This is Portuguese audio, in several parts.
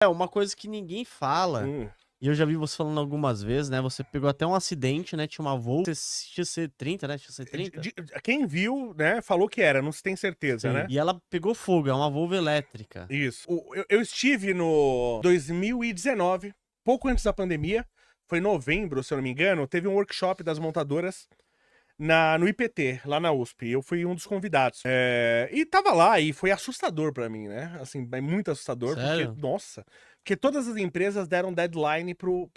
É, uma coisa que ninguém fala, Hum. e eu já vi você falando algumas vezes, né? Você pegou até um acidente, né? Tinha uma Volvo XC30, né? XC30? Quem viu, né, falou que era, não se tem certeza, Sim. né? E ela pegou fogo, é uma Volvo elétrica. Isso. Eu estive no 2019, pouco antes da pandemia, foi em novembro, se eu não me engano, teve um workshop das montadoras no IPT, lá na USP. Eu fui um dos convidados. E tava lá e foi assustador pra mim, né? Assim, é muito assustador, Sério? porque, nossa, porque todas as empresas deram deadline pro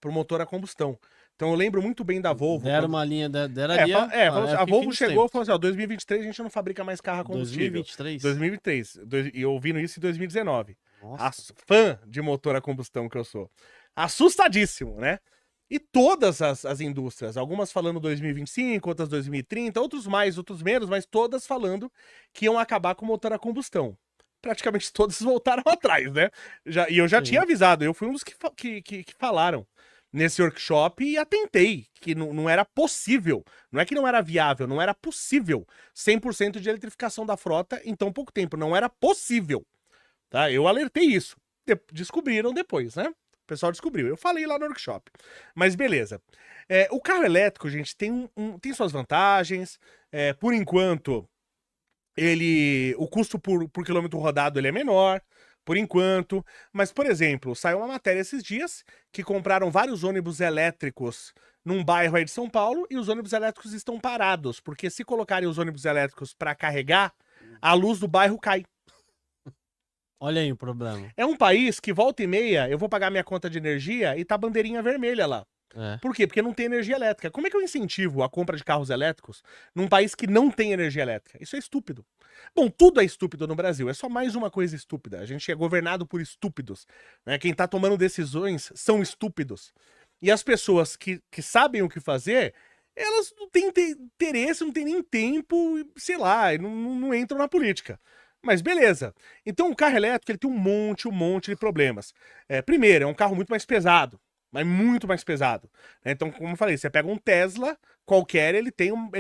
motor a combustão. Então eu lembro muito bem da Volvo. Deram uma linha, deraria. Falou assim, a que Volvo fim dos chegou e tempos. falou assim, ó, 2023 a gente não fabrica mais carro a combustível. 2023? 2023. E eu ouvindo isso em 2019. Nossa. Fã de motor a combustão que eu sou. Assustadíssimo, né? E todas as indústrias, algumas falando 2025, outras 2030, outros mais, outros menos, mas todas falando que iam acabar com o motor a combustão. Praticamente todas voltaram atrás, né? E eu já Sim. tinha avisado, eu fui um dos que falaram nesse workshop e atentei que não era possível, não é que não era viável, não era possível 100% de eletrificação da frota em tão pouco tempo, não era possível, tá? Eu alertei isso, descobriram depois, né? O pessoal descobriu, eu falei lá no workshop, mas beleza. O carro elétrico, gente, tem suas vantagens, por enquanto, o custo por quilômetro rodado ele é menor, por enquanto. Mas, por exemplo, saiu uma matéria esses dias que compraram vários ônibus elétricos num bairro aí de São Paulo e os ônibus elétricos estão parados, porque se colocarem os ônibus elétricos para carregar, a luz do bairro cai. Olha aí o problema. É um país que volta e meia eu vou pagar minha conta de energia e tá bandeirinha vermelha lá. Por quê? Porque não tem energia elétrica. Como é que eu incentivo a compra de carros elétricos num país que não tem energia elétrica? Isso é estúpido. Bom, tudo é estúpido no Brasil. É só mais uma coisa estúpida. A gente é governado por estúpidos, né? Quem tá tomando decisões são estúpidos. E as pessoas que sabem o que fazer, elas não têm interesse, não têm nem tempo, sei lá, não entram na política. Mas beleza. Então o carro elétrico ele tem um monte de problemas. Primeiro, é um carro muito mais pesado. Mas muito mais pesado. Então, como eu falei, você pega um Tesla qualquer, ele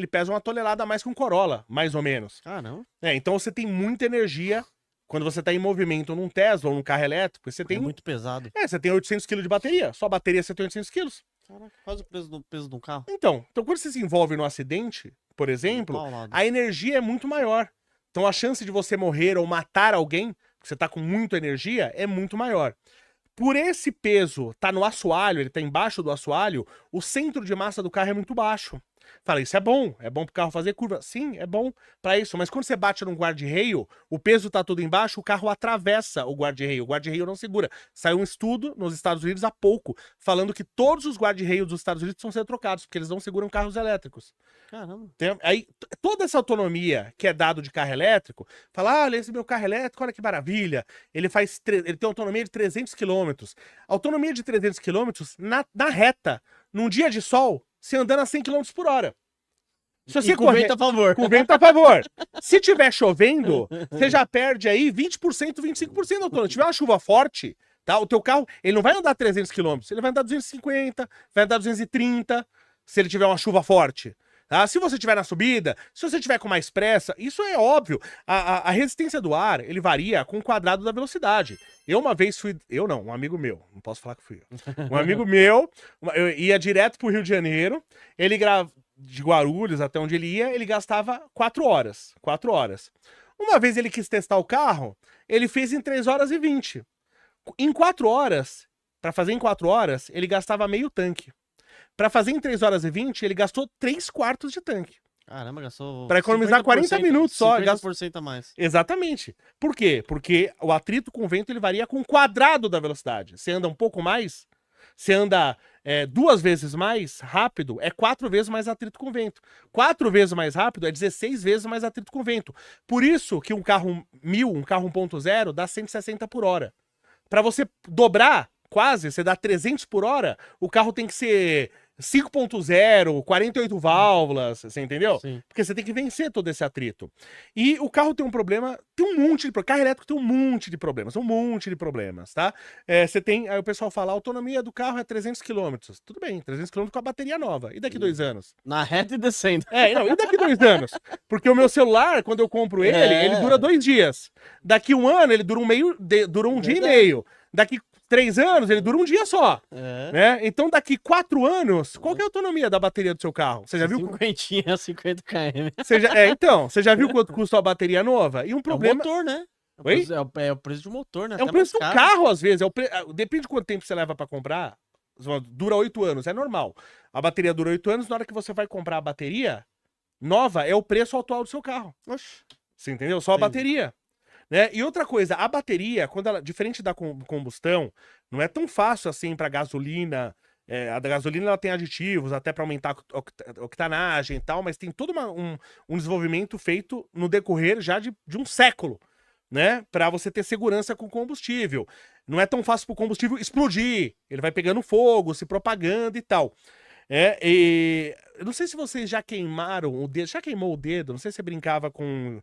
pesa 1 tonelada a mais que um Corolla, mais ou menos. Caramba. Então você tem muita energia quando você tá em movimento num Tesla ou num carro elétrico. Você tem É muito pesado. você tem 800 kg de bateria. Só a bateria você tem 800 kg. Caraca, quase o peso de um carro. Então, quando você se envolve num acidente, por exemplo, a energia é muito maior. Então a chance de você morrer ou matar alguém, porque você tá com muita energia, é muito maior. Por esse peso tá no assoalho, ele tá embaixo do assoalho, o centro de massa do carro é muito baixo. Fala, isso é bom pro carro fazer curva. Sim, é bom pra isso, mas quando você bate num guarda-reio, o peso tá tudo embaixo, o carro atravessa o guarda-reio não segura. Saiu um estudo nos Estados Unidos há pouco, falando que todos os guarda-reios dos Estados Unidos precisam ser trocados, porque eles não seguram carros elétricos. Caramba. Aí, toda essa autonomia que é dado de carro elétrico, fala, olha, esse meu carro elétrico, olha que maravilha, ele tem autonomia de 300 km. Autonomia de 300 km na reta, num dia de sol, se andando a 100 km por hora. Se você com vento a favor. Com vento a favor. Se tiver chovendo, você já perde aí 20%, 25% da autonomia. Se tiver uma chuva forte, tá? O teu carro, ele não vai andar 300 km, ele vai andar 250, vai andar 230, se ele tiver uma chuva forte. Tá? Se você estiver na subida, se você estiver com mais pressa, isso é óbvio. A resistência do ar, ele varia com o quadrado da velocidade. Eu uma vez fui... Eu não, um amigo meu. Não posso falar que fui eu. Um amigo meu, eu ia direto pro Rio de Janeiro, de Guarulhos até onde ele ia, ele gastava 4 horas. 4 horas. Uma vez ele quis testar o carro, ele fez em 3 horas e 20. Em 4 horas, pra fazer em 4 horas, ele gastava meio tanque. Pra fazer em 3 horas e 20, ele gastou 3/4 de tanque. Caramba, gastou... Pra economizar 40 minutos só. 50% a mais. Exatamente. Por quê? Porque o atrito com o vento ele varia com o quadrado da velocidade. Você anda um pouco mais, você anda 2 vezes mais rápido, é 4 vezes mais atrito com o vento. 4 vezes mais rápido é 16 vezes mais atrito com o vento. Por isso que um carro 1000, um carro 1.0, dá 160 por hora. Pra você dobrar, quase, você dá 300 por hora, o carro tem que ser 5.0, 48 válvulas, você entendeu? Sim. Porque você tem que vencer todo esse atrito. E o carro tem um problema, tem um monte de problemas. Carro elétrico tem um monte de problemas, tá? Você tem, aí o pessoal fala, a autonomia do carro é 300 km. Tudo bem, 300 km com a bateria nova. E daqui 2 anos? Na reta e descendo. Não, e daqui 2 anos? Porque o meu celular, quando eu compro ele dura 2 dias. Daqui 1 ano, ele dura um dia e meio. Daqui 3 anos, ele dura um dia só. Né? Então, daqui 4 anos, qual que é a autonomia da bateria do seu carro? Você já viu? 50 km. Você já viu quanto custa a bateria nova? E um problema... É o motor, né? Oi? É o preço do motor, né? É o preço do carro, às vezes. Depende de quanto tempo você leva pra comprar. Dura 8 anos, é normal. A bateria dura 8 anos, na hora que você vai comprar a bateria nova, é o preço atual do seu carro. Oxi. Você entendeu? Só a bateria. Né? E outra coisa, a bateria, quando ela, diferente da combustão, não é tão fácil assim para gasolina. A da gasolina ela tem aditivos até para aumentar a octanagem e tal, mas tem todo um desenvolvimento feito no decorrer já de um século, né? Para você ter segurança com o combustível. Não é tão fácil para o combustível explodir, ele vai pegando fogo, se propagando e tal. Eu não sei se vocês já queimaram o dedo. Já queimou o dedo? Não sei se você brincava com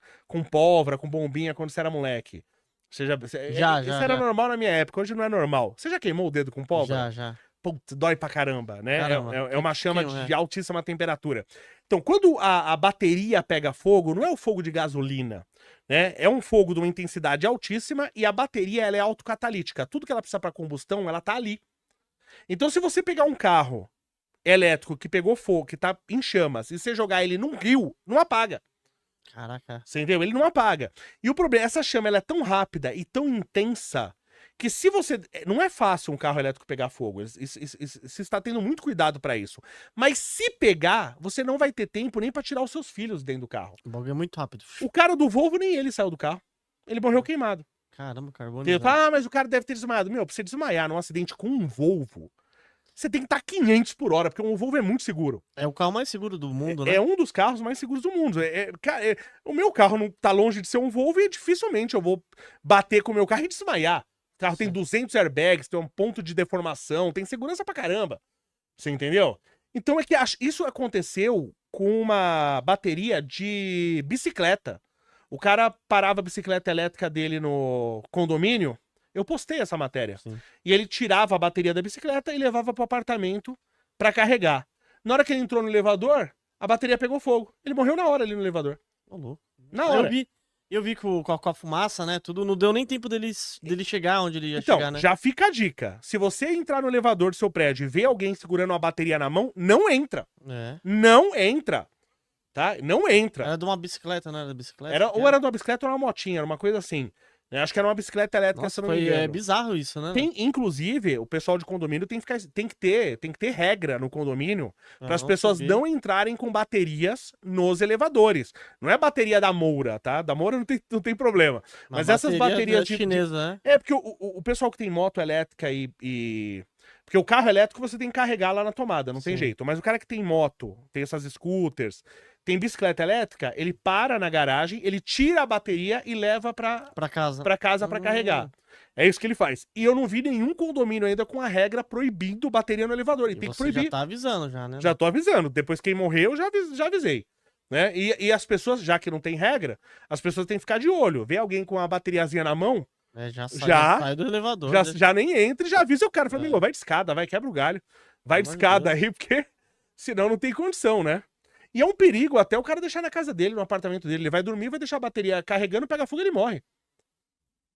pólvora, com bombinha quando você era moleque. Isso era normal na minha época, hoje não é normal. Você já queimou o dedo com pólvora? Já. Putz, dói pra caramba, né? Caramba. É uma chama de altíssima temperatura. Então, quando a bateria pega fogo, não é o fogo de gasolina, né? É um fogo de uma intensidade altíssima e a bateria ela é autocatalítica. Tudo que ela precisa pra combustão, ela tá ali. Então, se você pegar um carro elétrico que pegou fogo, que tá em chamas, e você jogar ele num rio, não apaga. Caraca. Você entendeu? Ele não apaga. E o problema, essa chama ela é tão rápida e tão intensa que se você... Não é fácil um carro elétrico pegar fogo. Você está tendo muito cuidado pra isso. Mas se pegar, você não vai ter tempo nem pra tirar os seus filhos dentro do carro. O bagulho é muito rápido. O cara do Volvo, nem ele saiu do carro. Ele morreu queimado. Caramba, carbono. Mas o cara deve ter desmaiado. Meu, pra você desmaiar num acidente com um Volvo, você tem que estar 500 por hora, porque o Volvo é muito seguro. É o carro mais seguro do mundo, né? É um dos carros mais seguros do mundo. O meu carro não tá longe de ser um Volvo e dificilmente eu vou bater com o meu carro e desmaiar. O carro tem 200 airbags, tem um ponto de deformação, tem segurança pra caramba. Você entendeu? Então é que isso aconteceu com uma bateria de bicicleta. O cara parava a bicicleta elétrica dele no condomínio. Eu postei essa matéria. Sim. E ele tirava a bateria da bicicleta e levava pro apartamento pra carregar. Na hora que ele entrou no elevador, a bateria pegou fogo. Ele morreu na hora ali no elevador. Ô, louco. Na hora. Eu vi com a fumaça, né? Tudo não deu nem tempo dele chegar onde ele ia chegar, né? Já fica a dica. Se você entrar no elevador do seu prédio e ver alguém segurando uma bateria na mão, não entra. Não entra. Tá? Não entra. Era de uma bicicleta, não era da bicicleta? Ou era de uma bicicleta ou uma motinha, era uma coisa assim. Acho que era uma bicicleta elétrica, Nossa, se eu não me engano. É bizarro isso, né? Inclusive, o pessoal de condomínio tem que ter regra no condomínio para as pessoas não entrarem com baterias nos elevadores. Não é bateria da Moura, tá? Da Moura não tem problema. Mas essas baterias chinesa, né? É porque o pessoal que tem moto elétrica porque o carro elétrico você tem que carregar lá na tomada, não tem jeito. Mas o cara que tem moto, tem essas scooters, tem bicicleta elétrica, ele para na garagem, ele tira a bateria e leva pra casa pra carregar. É isso que ele faz. E eu não vi nenhum condomínio ainda com a regra proibindo bateria no elevador. E tem que proibir. Já tá avisando já, né? Já tô avisando. Depois quem morreu, já avisei. Né? E as pessoas, já que não tem regra, as pessoas têm que ficar de olho. Vê alguém com uma bateriazinha na mão, já sai do elevador. Já nem entra e já avisa o cara. Fala, amigo, vai de escada, vai, quebra o galho. Vai de escada aí, porque senão não tem condição, né? E é um perigo até o cara deixar na casa dele, no apartamento dele. Ele vai dormir, vai deixar a bateria carregando, pega fogo e ele morre.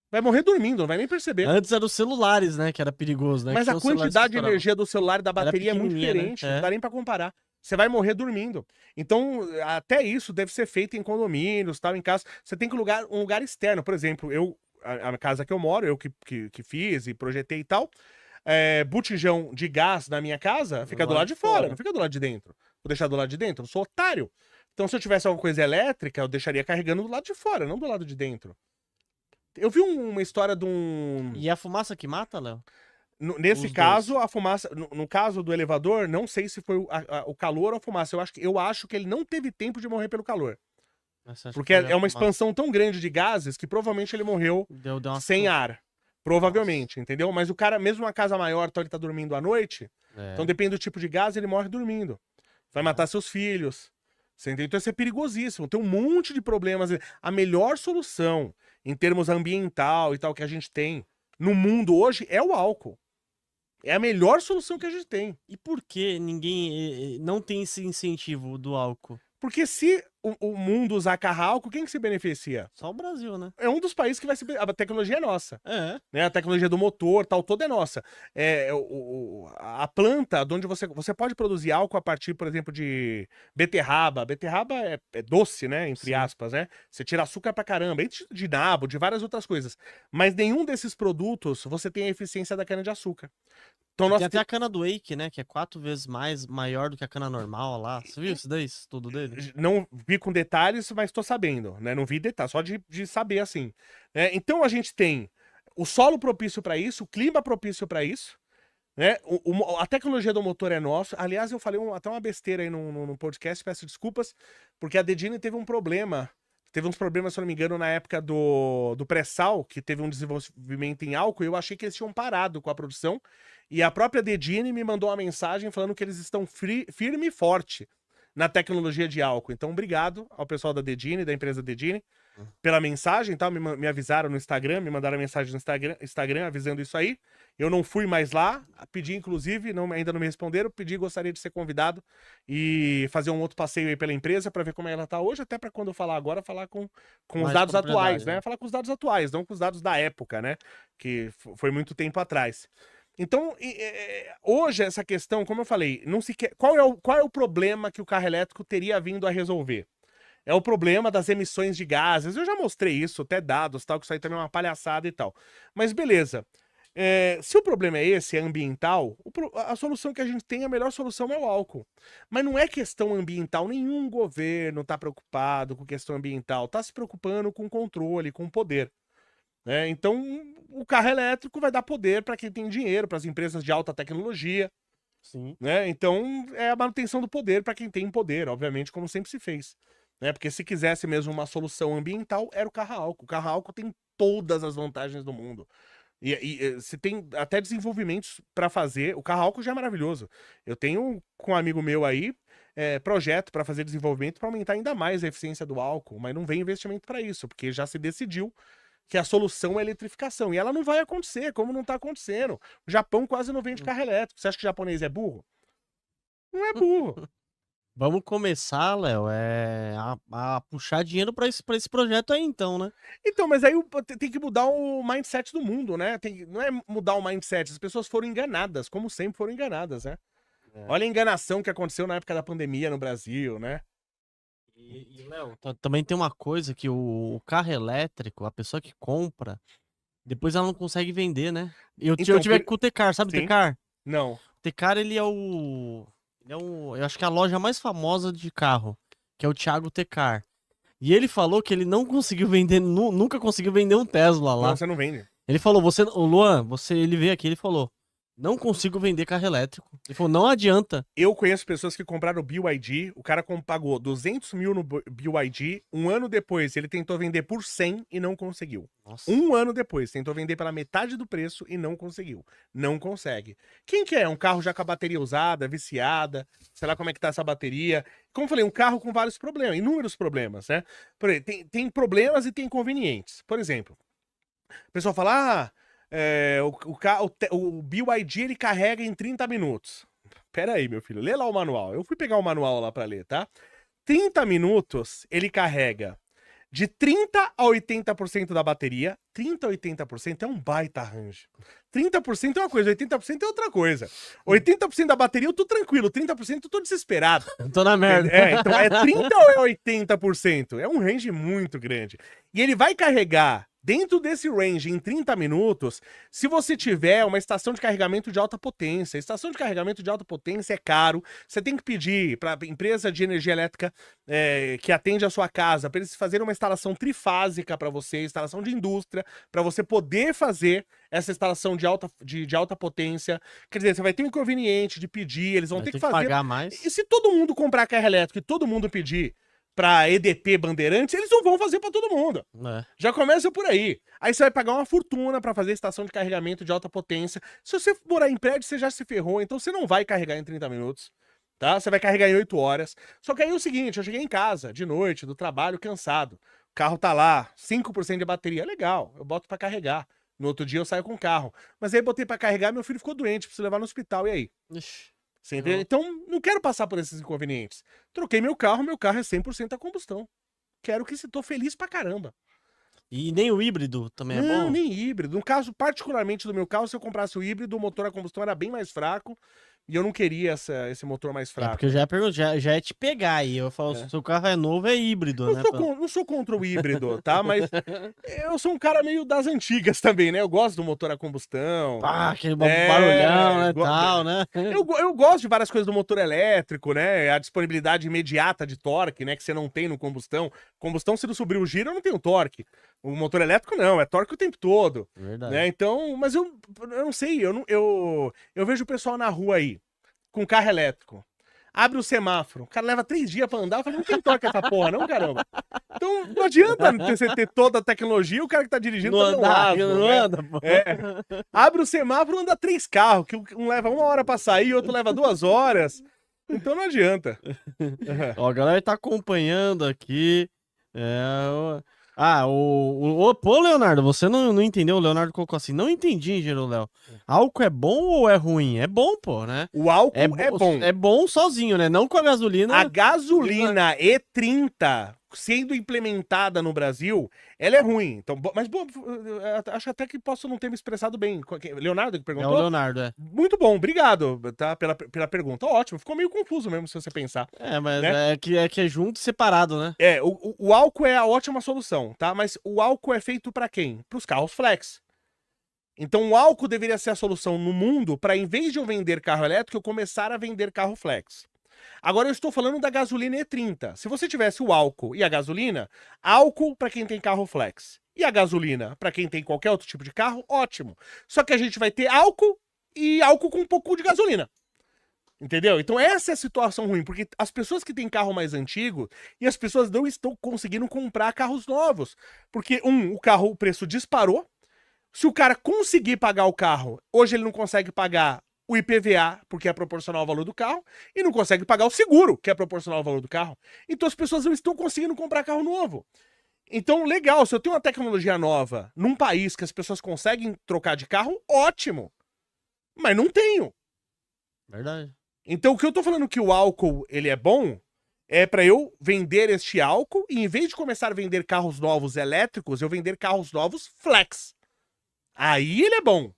Vai morrer dormindo, não vai nem perceber. Antes era os celulares, né, que era perigoso, né? Mas a quantidade de energia do celular e da bateria é muito diferente, né? Não dá nem pra comparar. Você vai morrer dormindo. Então, até isso deve ser feito em condomínios, tal, em casa. Você tem que um lugar externo. Por exemplo, a casa que eu moro, eu que fiz e projetei e tal, botijão de gás na minha casa fica do lado de fora, não fica do lado de dentro. Vou deixar do lado de dentro? Eu sou otário. Então, se eu tivesse alguma coisa elétrica, eu deixaria carregando do lado de fora, não do lado de dentro. Eu vi uma história de um... E a fumaça que mata, Léo? Nesse caso, a fumaça... No caso do elevador, não sei se foi o calor ou a fumaça. Eu acho que ele não teve tempo de morrer pelo calor. Porque é uma expansão tão grande de gases que provavelmente ele morreu sem ar. Provavelmente, entendeu? Mas o cara, mesmo uma casa maior, então ele tá dormindo à noite, então depende do tipo de gás, ele morre dormindo. Vai matar seus filhos. Você entendeu? Então isso é perigosíssimo. Tem um monte de problemas. A melhor solução em termos ambiental e tal que a gente tem no mundo hoje é o álcool. É a melhor solução que a gente tem. E por que ninguém não tem esse incentivo do álcool? Porque se o mundo usar carro a álcool, quem que se beneficia? Só o Brasil, né? É um dos países que vai se... A tecnologia é nossa. É. Né? A tecnologia do motor, tal, toda é nossa. A planta, onde você pode produzir álcool a partir, por exemplo, de beterraba. Beterraba é doce, né? Entre aspas, né? Você tira açúcar pra caramba, de nabo, de várias outras coisas. Mas nenhum desses produtos você tem a eficiência da cana-de-açúcar. Então, Tem até a cana do Wake, né? Que é 4 vezes maior do que a cana normal lá. Você viu isso daí? Isso tudo dele? Não vi com detalhes, mas tô sabendo, né? Não vi detalhes, só de saber assim. Então a gente tem o solo propício para isso, o clima propício para isso, né? A tecnologia do motor é nossa. Aliás, eu falei até uma besteira aí no podcast, peço desculpas, porque a Dedini teve um problema. Teve uns problemas, se eu não me engano, na época do pré-sal, que teve um desenvolvimento em álcool, e eu achei que eles tinham parado com a produção. E a própria Dedini me mandou uma mensagem falando que eles estão firme e forte na tecnologia de álcool. Então, obrigado ao pessoal da Dedini, da empresa Dedini, pela mensagem, tá? Me avisaram no Instagram, me mandaram mensagem no Instagram avisando isso aí. Eu não fui mais lá, pedi inclusive, ainda não me responderam, gostaria de ser convidado e fazer um outro passeio aí pela empresa para ver como ela tá hoje, até para quando eu falar agora, falar com os dados atuais, né? Falar com os dados atuais, não com os dados da época, né? Que foi muito tempo atrás. Então, hoje essa questão, como eu falei, não se quer... qual é o problema que o carro elétrico teria vindo a resolver? É o problema das emissões de gases. Eu já mostrei isso, até dados, tal, que isso aí também é uma palhaçada e tal. Mas beleza. Se o problema é esse, é ambiental, a solução que a gente tem, a melhor solução é o álcool. Mas não é questão ambiental, nenhum governo está preocupado com questão ambiental, está se preocupando com controle, com poder. Então, o carro elétrico vai dar poder para quem tem dinheiro, para as empresas de alta tecnologia. Sim. Então, é a manutenção do poder para quem tem poder, obviamente, como sempre se fez. Porque se quisesse mesmo uma solução ambiental, era o carro a álcool. O carro a álcool tem todas as vantagens do mundo. E você tem até desenvolvimentos para fazer. O carro a álcool já é maravilhoso. Eu tenho com um amigo meu aí projeto para fazer desenvolvimento para aumentar ainda mais a eficiência do álcool, mas não vem investimento para isso, porque já se decidiu que a solução é a eletrificação. E ela não vai acontecer, como não está acontecendo. O Japão quase não vende carro elétrico. Você acha que o japonês é burro? Não é burro. Vamos começar, Léo, a puxar dinheiro pra esse projeto aí, então, né? Então, mas aí tem que mudar o mindset do mundo, né? Não é mudar o mindset, as pessoas foram enganadas, como sempre foram enganadas, né? Olha a enganação que aconteceu na época da pandemia no Brasil, né? E Léo, também tem uma coisa que o carro elétrico, a pessoa que compra, depois ela não consegue vender, né? Eu tive aqui com o Tecar, sabe o Tecar? Não. O Tecar, ele é eu acho que é a loja mais famosa de carro, que é o Thiago Tecar. E ele falou que ele não conseguiu vender, nunca conseguiu vender um Tesla lá. Não, você não vende. Ele falou, o Luan, ele veio aqui, ele falou, não consigo vender carro elétrico. Ele falou, não adianta. Eu conheço pessoas que compraram o BYD, o cara pagou 200 mil no BYD, um ano depois ele tentou vender por 100 e não conseguiu. Nossa. Um ano depois, tentou vender pela metade do preço e não conseguiu. Não consegue. Quem que é? Um carro já com a bateria usada, viciada, sei lá como é que tá essa bateria. Como eu falei, um carro com vários problemas, inúmeros problemas, né? Por exemplo, tem problemas e tem inconvenientes. Por exemplo, o pessoal fala, o BYD ele carrega em 30 minutos. Pera aí, meu filho, lê lá o manual. Eu fui pegar o manual lá pra ler, tá? 30 minutos ele carrega de 30 a 80% da bateria. 30 a 80% é um baita arranjo. 30% é uma coisa, 80% é outra coisa. 80% da bateria eu tô tranquilo, 30% eu tô desesperado. Eu tô na merda. Então é 30 ou é 80%? É um range muito grande. E ele vai carregar dentro desse range em 30 minutos, se você tiver uma estação de carregamento de alta potência. A estação de carregamento de alta potência é caro. Você tem que pedir para a empresa de energia elétrica que atende a sua casa, para eles fazerem uma instalação trifásica para você, instalação de indústria, para você poder fazer essa instalação de alta potência. Quer dizer, você vai ter um inconveniente de pedir, eles vão ter que fazer. Pagar mais. E se todo mundo comprar carro elétrico e todo mundo pedir pra EDP Bandeirantes, eles não vão fazer pra todo mundo. É. Já começa por aí. Aí você vai pagar uma fortuna pra fazer estação de carregamento de alta potência. Se você morar em prédio, você já se ferrou, então você não vai carregar em 30 minutos. Tá? Você vai carregar em 8 horas. Só que aí é o seguinte, eu cheguei em casa, de noite, do trabalho, cansado. O carro tá lá, 5% de bateria. Legal, eu boto pra carregar. No outro dia eu saio com o carro. Mas aí botei pra carregar, meu filho ficou doente, preciso levar no hospital, e aí? Ixi. Você entende? Então, não quero passar por esses inconvenientes. Troquei meu carro é 100% a combustão. Quero que se tô feliz pra caramba. E nem o híbrido também é Não, bom? nem híbrido. No caso, particularmente do meu carro, se eu comprasse o híbrido, o motor a combustão era bem mais fraco. E eu não queria esse motor mais É, fraco. porque eu já ia perguntar, já é te pegar aí. Eu falo, se o seu carro é novo, é híbrido, Não né? não sou contra o híbrido, tá? Mas eu sou um cara meio das antigas também, né? Eu gosto do motor a combustão. Pá, aquele É, barulhão, né, go- tal, né? Eu gosto de várias coisas do motor elétrico, né? A disponibilidade imediata de torque, né? Que você não tem no combustão. Combustão, se não subir o giro, eu não tenho torque. O motor elétrico, não. É torque o tempo todo. Verdade. Né? Então, mas eu não sei. Eu vejo o pessoal na rua aí, com carro elétrico. Abre o semáforo. O cara leva 3 dias pra andar. Eu falei, não tem torque essa porra, não, caramba. Então, não adianta você ter toda a tecnologia e o cara que tá dirigindo Não tá dando anda, asno, não né? anda, pô. É. Abre o semáforo, anda 3 carros, que um leva 1 hora pra sair, outro leva 2 horas. Então não adianta. Ó, a galera tá acompanhando aqui. Pô, Leonardo, você não entendeu? O Leonardo colocou assim, não entendi, engenheiro Léo. Álcool é bom ou é ruim? É bom, pô, né? O álcool é bom. É bom sozinho, né? Não com a gasolina. A gasolina E30 sendo implementada no Brasil, ela é ruim. Então, mas bom, acho até que posso não ter me expressado bem. Leonardo que É perguntou? o Leonardo, é. Muito bom, obrigado, tá? Pela pergunta. Ótimo, ficou meio confuso mesmo se você pensar. É, mas Né? é que é junto e separado, né? O álcool é a ótima solução, tá? Mas o álcool é feito pra quem? Pros carros flex. Então o álcool deveria ser a solução no mundo para, em vez de eu vender carro elétrico, eu começar a vender carro flex. Agora eu estou falando da gasolina E30. Se você tivesse o álcool e a gasolina, álcool para quem tem carro flex e a gasolina para quem tem qualquer outro tipo de carro, ótimo. Só que a gente vai ter álcool e álcool com um pouco de gasolina. Entendeu? Então essa é a situação ruim, porque as pessoas que têm carro mais antigo e as pessoas não estão conseguindo comprar carros novos. Porque, o preço disparou. Se o cara conseguir pagar o carro, hoje ele não consegue pagar o IPVA, porque é proporcional ao valor do carro, e não consegue pagar o seguro, que é proporcional ao valor do carro. Então as pessoas não estão conseguindo comprar carro novo. Então, legal, se eu tenho uma tecnologia nova num país que as pessoas conseguem trocar de carro, ótimo. Mas não tenho. Verdade. Então, o que eu tô falando que o álcool, ele é bom, é pra eu vender este álcool, e em vez de começar a vender carros novos elétricos, eu vender carros novos flex. Aí ele é bom.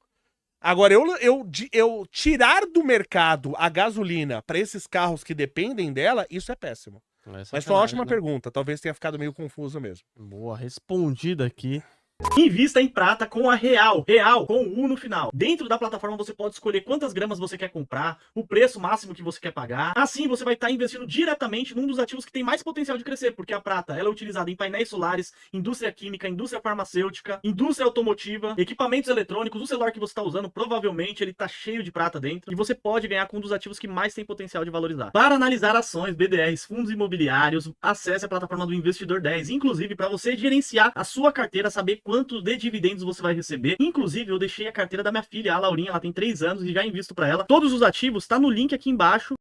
Agora, eu tirar do mercado a gasolina para esses carros que dependem dela, isso é péssimo. Mas foi uma ótima pergunta. Talvez tenha ficado meio confuso mesmo. Boa, respondida aqui. Invista em prata com a Real. Real com U no final. Dentro da plataforma você pode escolher quantas gramas você quer comprar, o preço máximo que você quer pagar. Assim você vai estar investindo diretamente num dos ativos que tem mais potencial de crescer, porque a prata ela é utilizada em painéis solares, indústria química, indústria farmacêutica, indústria automotiva, equipamentos eletrônicos. O celular que você está usando provavelmente ele está cheio de prata dentro e você pode ganhar com um dos ativos que mais tem potencial de valorizar. Para analisar ações, BDRs, fundos imobiliários, acesse a plataforma do Investidor 10, inclusive para você gerenciar a sua carteira, saber quanto de dividendos você vai receber. Inclusive, eu deixei a carteira da minha filha, a Laurinha, ela tem 3 anos e já invisto para ela. Todos os ativos tá no link aqui embaixo.